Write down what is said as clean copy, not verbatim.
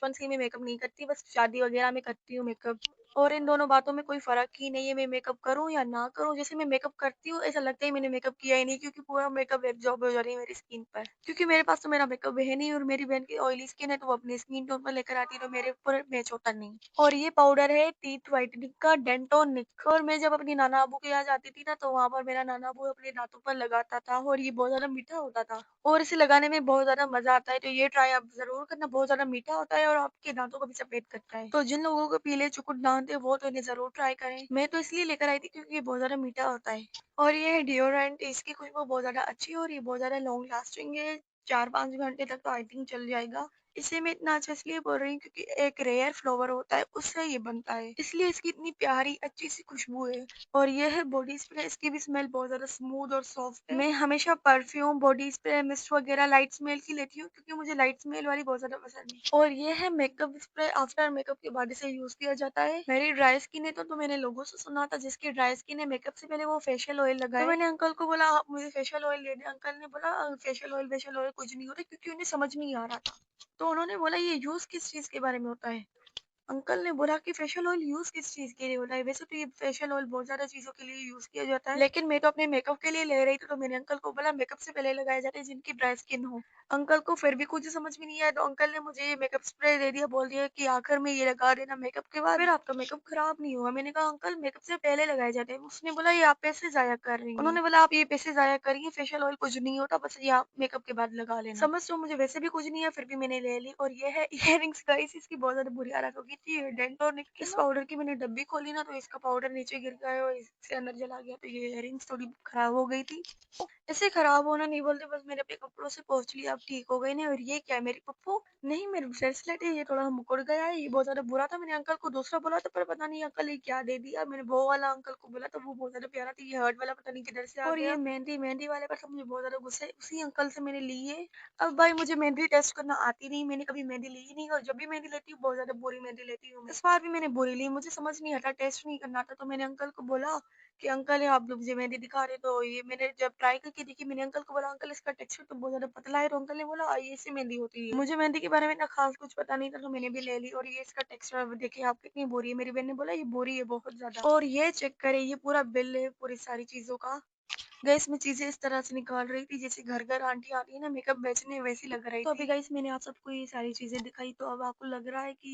बचपन से ही मैं मेकअप नहीं करती, बस शादी वगैरह में करती हूँ मेकअप। और इन दोनों बातों में कोई फ़र्क ही नहीं है, मैं मेकअप करूँ या ना करूँ। जैसे मैं मेकअप करती हूँ, ऐसा लगता है मैंने मेकअप किया ही नहीं, क्योंकि पूरा मेकअप एब्ज़ॉर्ब हो जा रही है मेरी स्किन पर। क्योंकि मेरे पास तो मेरा मेकअप है नहीं, और मेरी बहन की ऑयली स्किन है, तो वो अपनी स्किन टोन पर लेकर आती है, तो मेरे ऊपर मैच होता नहीं। और ये पाउडर है टीथ व्हाइटनिंग का डेंटोनिक। और मैं जब अपनी नाना अबू के यहाँ जाती थी ना, तो वहाँ पर मेरा नाना अबू अपने दाँतों पर लगाता था, और ये बहुत ज़्यादा मीठा होता था, और इसे लगाने में बहुत ज़्यादा मज़ा आता है। तो ये ट्राई आप ज़रूर करना, बहुत ज़्यादा मीठा होता है और आपके दाँतों को भी सफ़ेद करता है। तो जिन लोगों को पीले चुकुट दाँत है, वो तो इन्हें ज़रूर ट्राई करें। मैं तो इसलिए लेकर आई थी क्योंकि ये बहुत ज़्यादा मीठा होता है। और ये है डिओड्रेंट, इसकी खुशबू बहुत ज़्यादा अच्छी है और ये बहुत ज़्यादा लॉन्ग लास्टिंग है। 4-5 घंटे तक तो आई थिंक चल जाएगा। इसे मैं इतना अच्छा इसलिए बोल रही हूँ क्योंकि एक रेयर फ्लावर होता है, उससे ये बनता है, इसलिए इसकी इतनी प्यारी अच्छी सी खुशबू है। और ये है बॉडी स्प्रे, इसकी भी स्मेल बहुत ज़्यादा स्मूथ और सॉफ्ट है। मैं हमेशा परफ्यूम, बॉडी स्प्रे, मिस्ट वगैरह लाइट स्मेल की लेती हूँ, क्योंकि मुझे लाइट स्मेल वाली बहुत ज़्यादा पसंद है। और ये है मेकअप स्प्रे, आफ्टर मेकअप के बाद इसे यूज़ किया जाता है। मेरी ड्राई स्किन है, तो मैंने लोगों से सुना था जिसकी ड्राई स्किन है, मेकअप से पहले वो फेशियल ऑयल लगाए। तो मैंने अंकल को बोला, आप मुझे फेशियल ऑयल दे दें। अंकल ने बोला फेशियल ऑयल वेशियल ऑयल कुछ नहीं होता, क्योंकि उन्हें समझ नहीं आ रहा था। तो उन्होंने बोला ये यूज़ किस चीज़ के बारे में होता है? अंकल ने बोला कि फेशियल ऑयल यूज़ किस चीज़ के लिए होता है? वैसे तो ये फेशियल ऑयल बहुत ज़्यादा चीज़ों के लिए यूज़ किया जाता है, लेकिन मैं तो अपने मेकअप के लिए ले रही थी, तो मैंने अंकल को बोला मेकअप से पहले लगाए जाते हैं जिनकी ड्राई स्किन हो। अंकल को फिर भी कुछ समझ में नहीं आया, तो अंकल ने मुझे ये मेकअप स्प्रे दे दिया, बोल दिया कि आखिर में ये लगा देना मेकअप के बाद, फिर आपका मेकअप खराब नहीं होगा। मैंने कहा अंकल मेकअप से पहले लगाए जाते हैं। उसने बोला ये आप पैसे ज़ाया कर रही हैं। उन्होंने बोला आप ये पैसे ज़ाया करिए, फेशियल ऑयल कुछ नहीं होता, बस ये आप मेकअप के बाद लगा लेना। समझ तो मुझे वैसे भी कुछ नहीं है, फिर भी मैंने ले ली। और ये है इयररिंग्स गाइस, इसकी बहुत ज़्यादा बुरी हालत हो गई थी। ये डेंटोनिक इस पाउडर की मैंने डब्बी खोली ना, तो इसका पाउडर नीचे गिर गया और इससे अंदर चला गया, तो ये इयररिंग्स थोड़ी खराब हो गई थी। ऐसे खराब होना नहीं बोलते, बस मेरे अपने कपड़ों से पोंछ लिया, अब ठीक हो गई नहीं। और ये क्या है मेरी पप्पू? नहीं, मेरी ब्रेसलेट है, ये थोड़ा मुकुड़ गया है, ये बहुत ज़्यादा बुरा था। मैंने अंकल को दूसरा बोला था, पर पता नहीं अंकल ये क्या दे दिया। मैंने वो वाला अंकल को बोला था, वो बहुत ज़्यादा प्यारा था, ये हर्ट वाला पता नहीं किधर से आ गया। और ये मेहंदी, मेहंदी वाले पर तो मुझे बहुत ज़्यादा गुस्सा है, उसी अंकल से मैंने ली है। अब भाई मुझे मेहंदी टेस्ट करना आती नहीं, मैंने कभी मेहंदी ली ही नहीं, और जब भी मेहंदी लेती हूँ बहुत ज़्यादा बुरी मेहंदी लेती हूँ मैं। इस बार भी मैंने बुरी ली, मुझे समझ नहीं आता, टेस्ट नहीं करना आता, तो मैंने अंकल को बोला कि अंकल ये आप लोग मुझे मेहंदी दिखा रहे, तो ये मैंने जब ट्राई करके देखी, मैंने अंकल को बोला अंकल इसका टेक्सचर तो बहुत ज्यादा पतला है, तो अंकल ने बोला ये ऐसी मेहंदी होती है। मुझे मेहंदी के बारे में इतना खास कुछ पता नहीं था, तो मैंने भी ले ली। और ये इसका टेक्सचर देखिए आप, कितनी बोरी है। मेरी बहन ने बोला ये बोरी है बहुत ज्यादा। और ये चेक करे, ये पूरा बिल है पूरी सारी चीजों का। गैस में चीजें इस तरह से निकाल रही थी जैसे घर घर आंटी आती है ना मेकअप बेचने, वैसी लग रही थी। तो अभी गाइस मैंने आप सबको ये सारी चीजें दिखाई, तो अब आपको लग रहा है कि